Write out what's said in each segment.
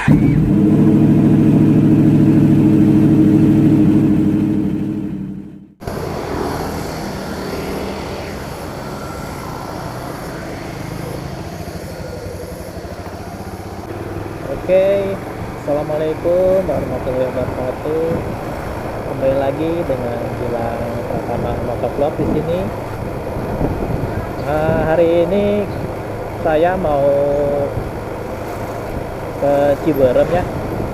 Oke, assalamualaikum warahmatullahi wabarakatuh. Kembali lagi dengan Gilang Pratama Motovlog di sini. Hari ini saya mau ke Ciberem ya,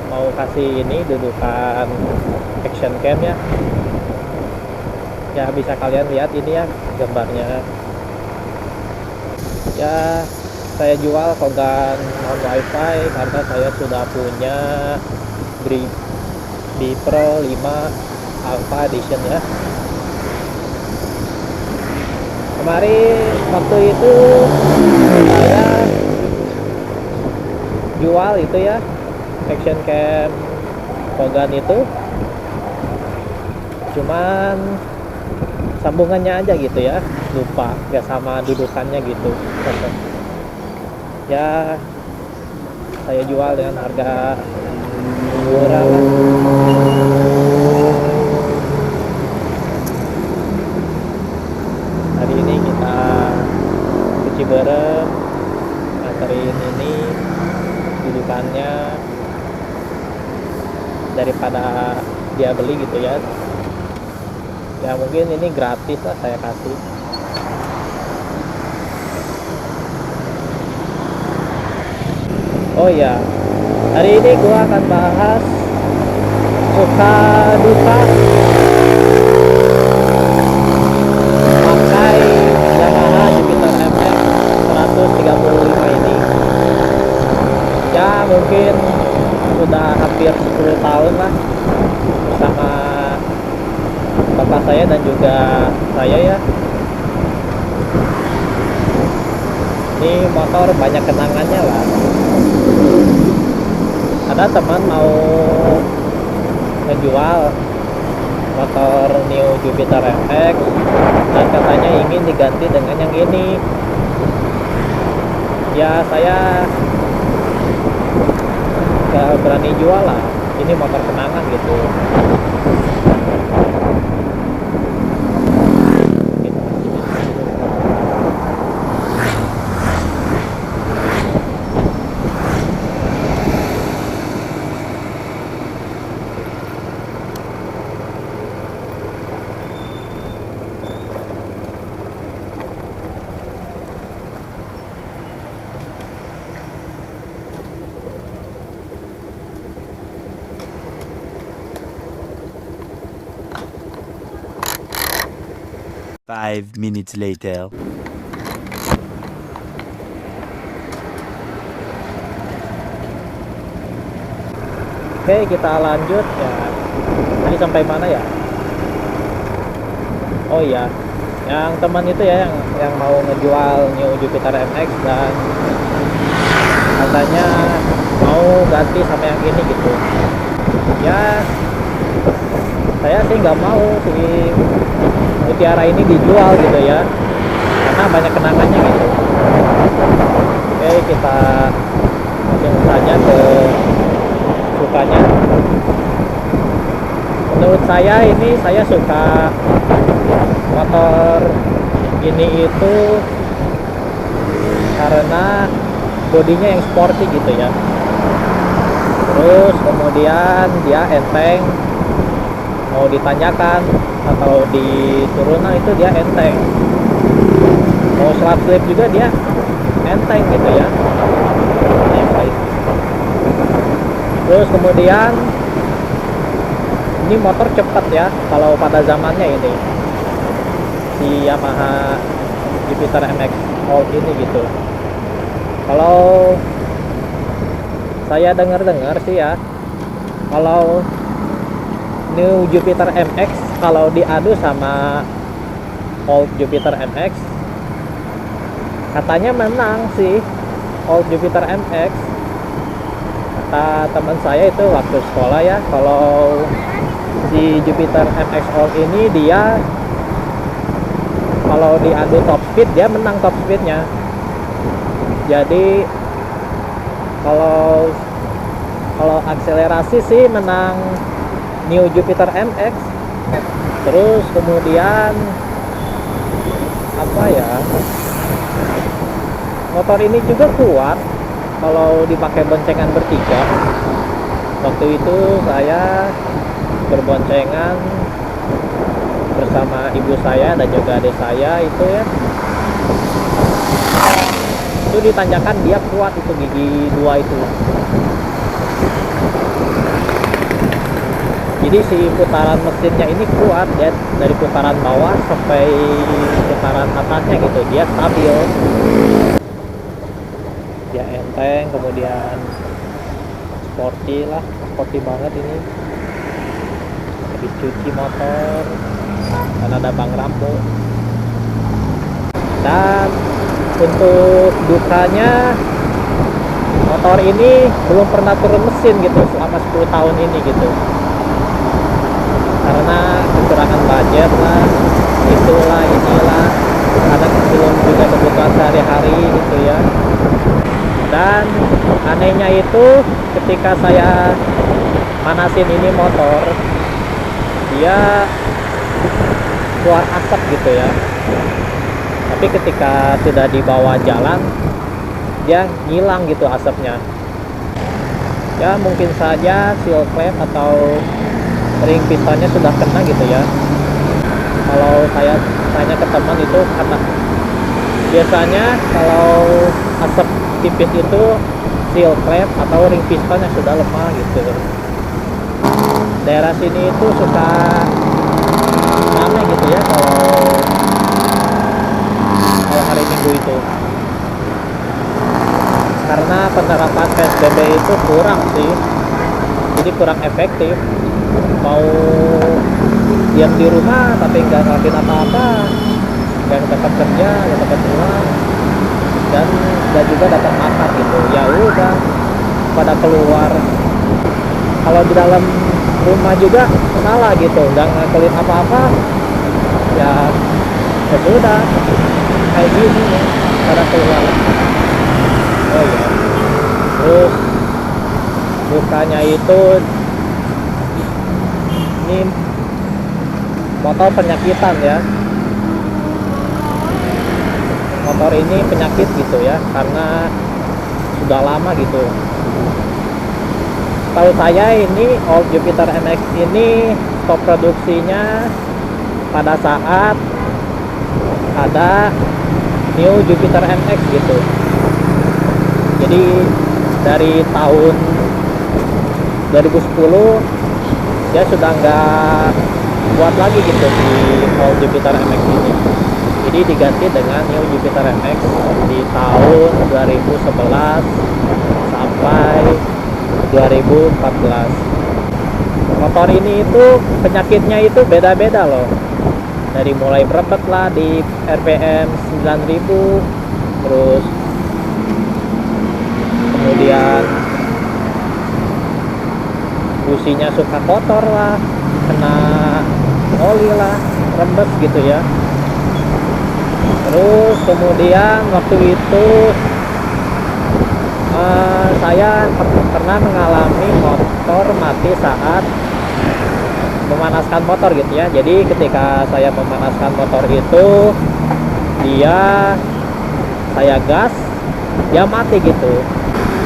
mau kasih ini dudukan action cam ya. Ya bisa kalian lihat ini ya gambarnya. Ya saya jual Kogan non wifi karena saya sudah punya Bri Pro 5 Alpha Edition ya. Kemarin waktu itu saya jual itu ya action cam Kogan itu, cuman sambungannya aja gitu ya, lupa gak sama dudukannya gitu. Ya saya jual dengan harga murah lah. Hari ini kita ke Ciberem nganterin ini dudukannya daripada dia beli gitu ya. Ya mungkin ini gratis lah saya kasih. Oh ya, hari ini gua akan bahas suka duka pakai Yamaha Jupiter MX 135 ini. Ya mungkin sudah hampir 10 tahun lah bersama bapak saya dan juga saya ya. Ini motor banyak kenangannya lah. Ada teman mau ngejual motor New Jupiter MX dan katanya ingin diganti dengan yang ini. Ya saya gak berani jual lah, ini motor kenangan gitu. 5 minutes later. Oke, kita lanjut ya. Tadi sampai mana ya? Oh iya, yang teman itu ya yang mau ngejual New Jupiter MX dan katanya mau ganti sama yang ini gitu. Ya saya sih nggak mau si Mutiara ini dijual gitu ya, karena banyak kenangannya gitu. Oke, kita langsung saja ke sukanya. Menurut saya ini saya suka motor ini itu karena bodinya yang sporty gitu ya. Terus kemudian dia enteng, mau ditanjakan atau di turunan itu dia enteng, mau slap slip juga dia enteng gitu ya. Terus kemudian ini motor cepat ya kalau pada zamannya ini si Yamaha Jupiter MX Old ini gitu. Kalau saya dengar-dengar sih ya, kalau New Jupiter MX kalau diadu sama Old Jupiter MX katanya menang sih Old Jupiter MX. Kata teman saya itu waktu sekolah ya, kalau si Jupiter MX Old ini dia kalau diadu top speed dia menang top speednya. Jadi kalau Kalau akselerasi sih menang New Jupiter MX. Terus kemudian apa ya, motor ini juga kuat kalau dipakai boncengan bertiga. Waktu itu saya berboncengan bersama ibu saya dan juga adik saya itu ya, itu ditanjakan dia kuat, itu gigi dua itu. Jadi si putaran mesinnya ini kuat ya, dari putaran bawah sampai putaran atasnya gitu, dia stabil, dia enteng, kemudian sporty lah, sporty banget ini. Habis cuci motor dan ada bang rambo. Dan untuk dukanya, motor ini belum pernah turun mesin gitu selama 10 tahun ini gitu, karena kekurangan budget lah, itulah inilah, ada belum juga kebutuhan sehari-hari gitu ya. Dan anehnya itu ketika saya manasin ini motor, dia keluar asap gitu ya, tapi ketika sudah dibawa jalan dia ngilang gitu asapnya. Ya mungkin saja seal clamp atau ring pistonnya sudah kena gitu ya. Kalau saya tanya ke teman itu, karena biasanya kalau asap tipis itu seal clamp atau ring piston yang sudah lemah gitu. Daerah sini itu suka rame gitu ya kalau hari Minggu itu, karena penerapan PSBB itu kurang sih, jadi kurang efektif. Mau diam di rumah tapi nggak ngelakuin apa-apa, nggak dapat kerja, nggak dapat uang, dan nggak juga dapat makan gitu. Ya udah pada keluar. Kalau di dalam rumah juga salah gitu, nggak ngakuin apa-apa, ya sudah kayak gini nih pada keluar. Oh iya, terus dukanya itu ini motor penyakitan ya, motor ini penyakit gitu ya, karena sudah lama gitu. Tahu saya ini Old Jupiter MX ini stop produksinya pada saat ada New Jupiter MX gitu. Jadi dari tahun 2010 dia sudah nggak buat lagi gitu di Old Jupiter MX ini. Jadi diganti dengan New Jupiter MX di tahun 2011 sampai 2014. Motor ini itu penyakitnya itu beda-beda loh. Dari mulai berebet lah di RPM 9000, terus kemudian businya suka kotor lah, kena oli lah, rembes gitu ya. Terus kemudian waktu itu saya pernah mengalami motor mati saat memanaskan motor gitu ya. Jadi ketika saya memanaskan motor itu, saya gas, dia mati gitu.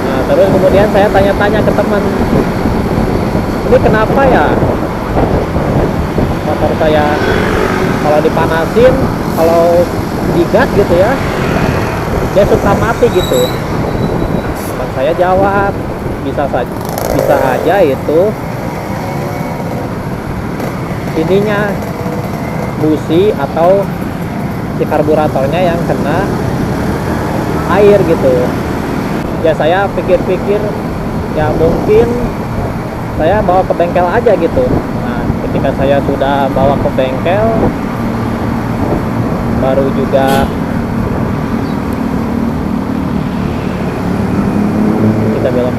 Nah, terus kemudian saya tanya-tanya ke teman, ini kenapa ya motor saya kalau dipanasin, kalau digas gitu ya, dia suka mati gitu. Teman saya jawab, bisa aja itu ininya busi atau si karburatornya yang kena air gitu. Ya saya pikir-pikir, ya mungkin saya bawa ke bengkel aja gitu. Nah ketika saya sudah bawa ke bengkel, baru juga kita bilang,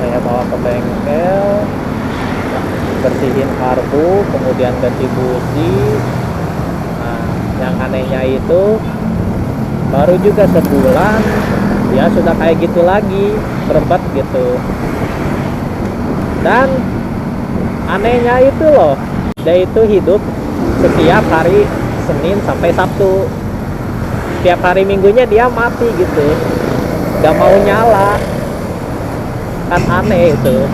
saya bawa ke bengkel, bersihin karbu, kemudian ganti busi. Nah yang anehnya itu baru juga sebulan ya sudah kayak gitu lagi, berbet gitu. Dan anehnya itu loh, dia itu hidup setiap hari Senin sampai Sabtu. Setiap hari Minggunya dia mati gitu, gak mau nyala. Kan aneh itu.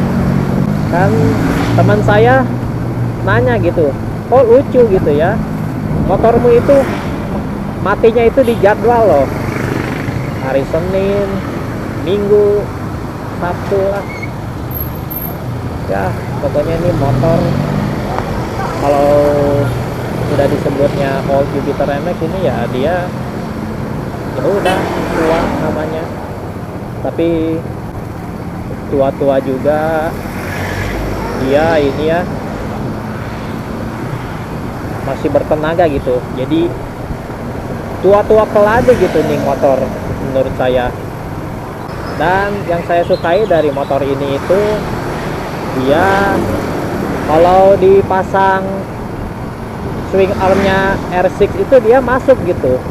Kan teman saya nanya gitu, kok lucu gitu ya, motormu itu matinya itu di jadwal loh, hari Senin, Minggu, Sabtu lah. Ya pokoknya ini motor kalau udah disebutnya All Jupiter MX ini ya dia ya udah tua namanya, tapi tua-tua juga dia ini ya, masih bertenaga gitu. Jadi tua-tua peladu gitu nih motor menurut saya. Dan yang saya sukai dari motor ini itu dia kalau dipasang swing armnya R6 itu dia masuk gitu,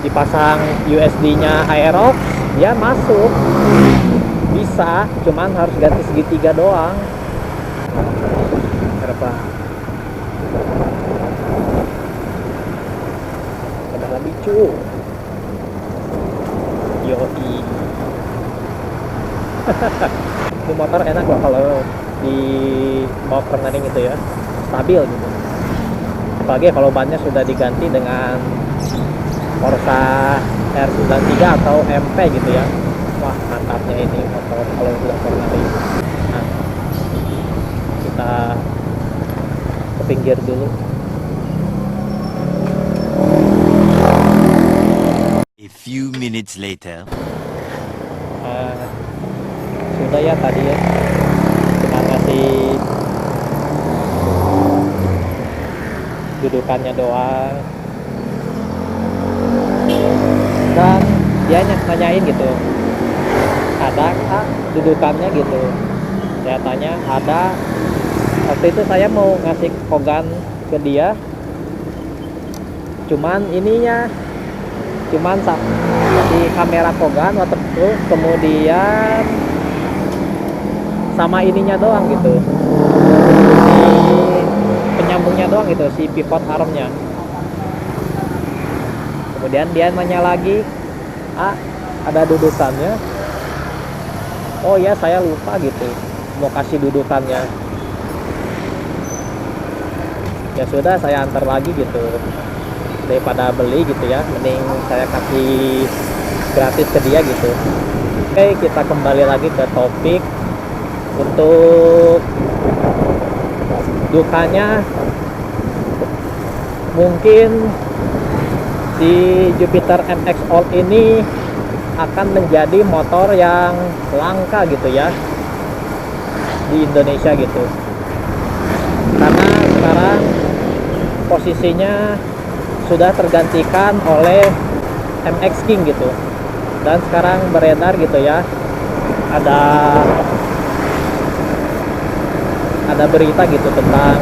dipasang USD nya Aerox dia masuk, bisa, cuman harus ganti segitiga doang. Berapa? Ada lebih cu. Yoi. Ini motor enak loh kalau di bawa running itu ya, stabil gitu. Apalagi kalau bannya sudah diganti dengan Corsa R93 atau MP gitu ya. Wah mantapnya ini motor kalau sudah running. Nah, kita ke pinggir dulu. A few minutes later. Sudah ya tadi ya, cuma ngasih dudukannya doang. Dan dia nanyain gitu, ada kah dudukannya gitu. Saya tanya ada. Waktu itu saya mau ngasih kogan ke dia, cuman ininya cuman di kamera kogan waterproof, kemudian sama ininya doang gitu, si penyambungnya doang gitu, si pivot armnya. Kemudian dia nanya lagi, ada dudukannya? Oh ya saya lupa gitu, mau kasih dudukannya. Ya sudah saya antar lagi gitu, daripada beli gitu ya, mending saya kasih gratis ke dia gitu. Oke, kita kembali lagi ke topik. Untuk dukanya mungkin si Jupiter MX All ini akan menjadi motor yang langka gitu ya di Indonesia gitu, karena sekarang posisinya sudah tergantikan oleh MX King gitu. Dan sekarang beredar gitu ya, ada berita gitu tentang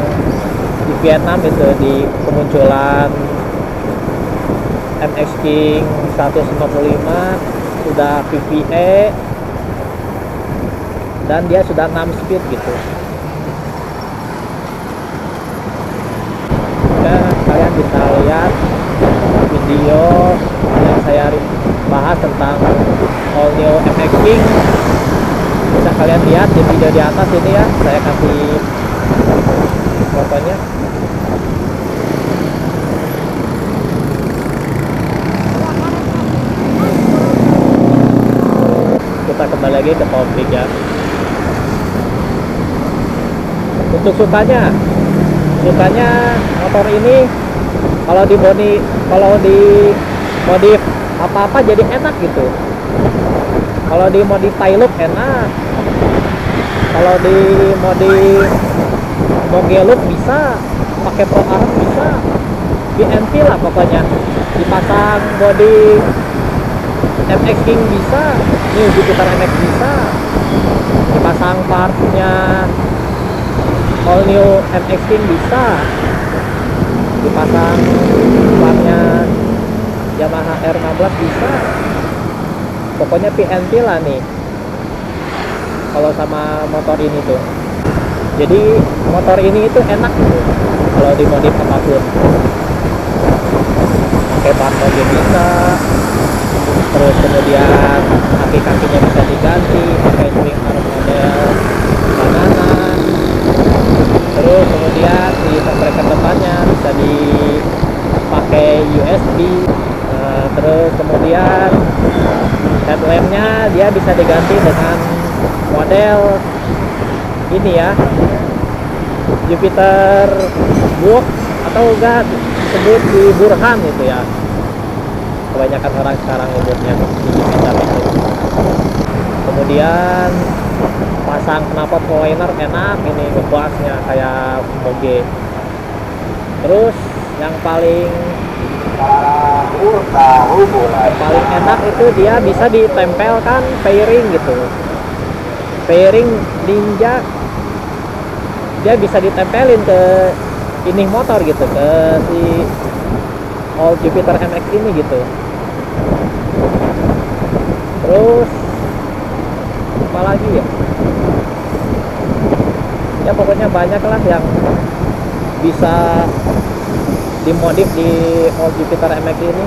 di Vietnam itu, di kemunculan MX King 155 sudah VVA dan dia sudah 6 speed gitu. Ya, kalian bisa lihat video yang saya bahas tentang all new MX King, bisa kalian lihat di video di atas ini ya, saya kasih fotonya. Kita kembali lagi ke topik ya. Untuk sukanya motor ini kalau di modif apa-apa jadi enak gitu. Kalau di modif tail look enak, kalau di modif moge look bisa, pakai pro arm bisa, BNT lah pokoknya. Dipasang body MX King bisa, New Jupiter MX bisa, dipasang partnya all new MX King bisa, dipasang 4 nya Yamaha R16 bisa. pokoknya PNP lah nih kalau sama motor ini tuh. Jadi motor ini itu enak gitu kalau dimodif apapun, pakai ban mobil bisa, terus kemudian kaki-kakinya bisa diganti pakai swing arm model banana, terus kemudian di breaker depannya bisa dipakai USB. Terus kemudian headlampnya dia bisa diganti dengan model ini ya, Jupiter Book atau enggak sebut di Burhan itu ya, kebanyakan orang sekarang nyebutnya di Jupiter itu. Kemudian pasang knalpot liner enak ini, ngebasnya kayak moge. Terus yang paling enak itu dia bisa ditempelkan fairing gitu, fairing Ninja, dia bisa ditempelin ke ini motor gitu, ke si All Jupiter MX ini gitu. Terus apa lagi ya, ya pokoknya banyak lah yang bisa dimodif di All Jupiter MX ini.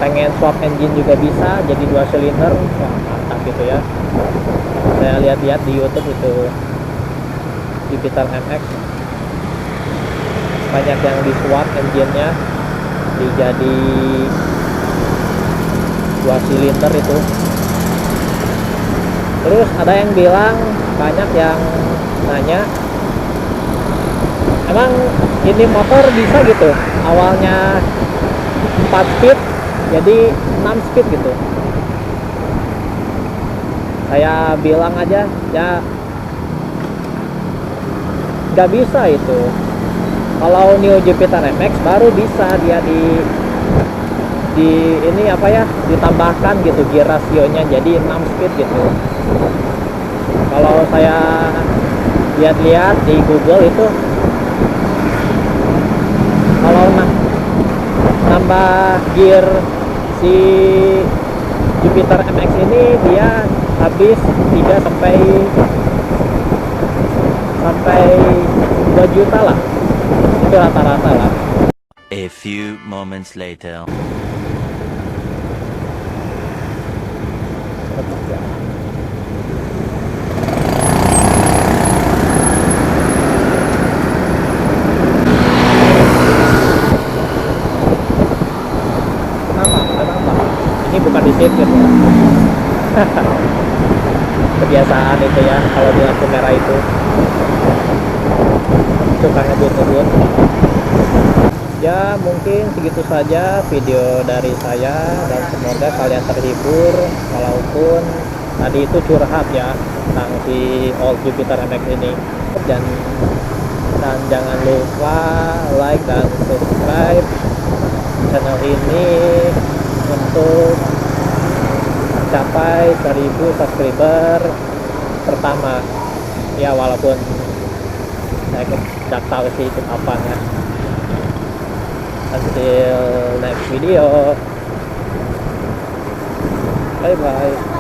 Pengen swap engine juga bisa jadi 2 silinder, wah mantap gitu ya. Saya lihat-lihat di YouTube itu Jupiter MX banyak yang di swap engine-nya dijadi 2 silinder itu. Terus ada yang bilang, banyak yang nanya, emang ini motor bisa gitu awalnya 4 speed jadi 6 speed gitu. Saya bilang aja ya nggak bisa itu. Kalau New Jupiter MX baru bisa dia di ini apa ya, ditambahkan gitu gear rasionya jadi 6 speed gitu. Kalau saya lihat-lihat di Google itu, kalau nambah gear si Jupiter MX ini dia habis 3 sampai 2 juta lah, itu rata-rata lah. A few moments later. Kenapa? Ini bukan di sirkuit ya. Kebiasaan itu ya, kalau di lampu merah itu suka ngebut-ngebut. Ya mungkin segitu saja video dari saya, dan semoga kalian terhibur walaupun tadi itu curhat ya tentang si All Jupiter MX ini. Dan jangan lupa like dan subscribe channel ini untuk capai 1000 subscriber pertama ya, walaupun saya tidak tahu sih itu kapan ya. Until next video, bye bye.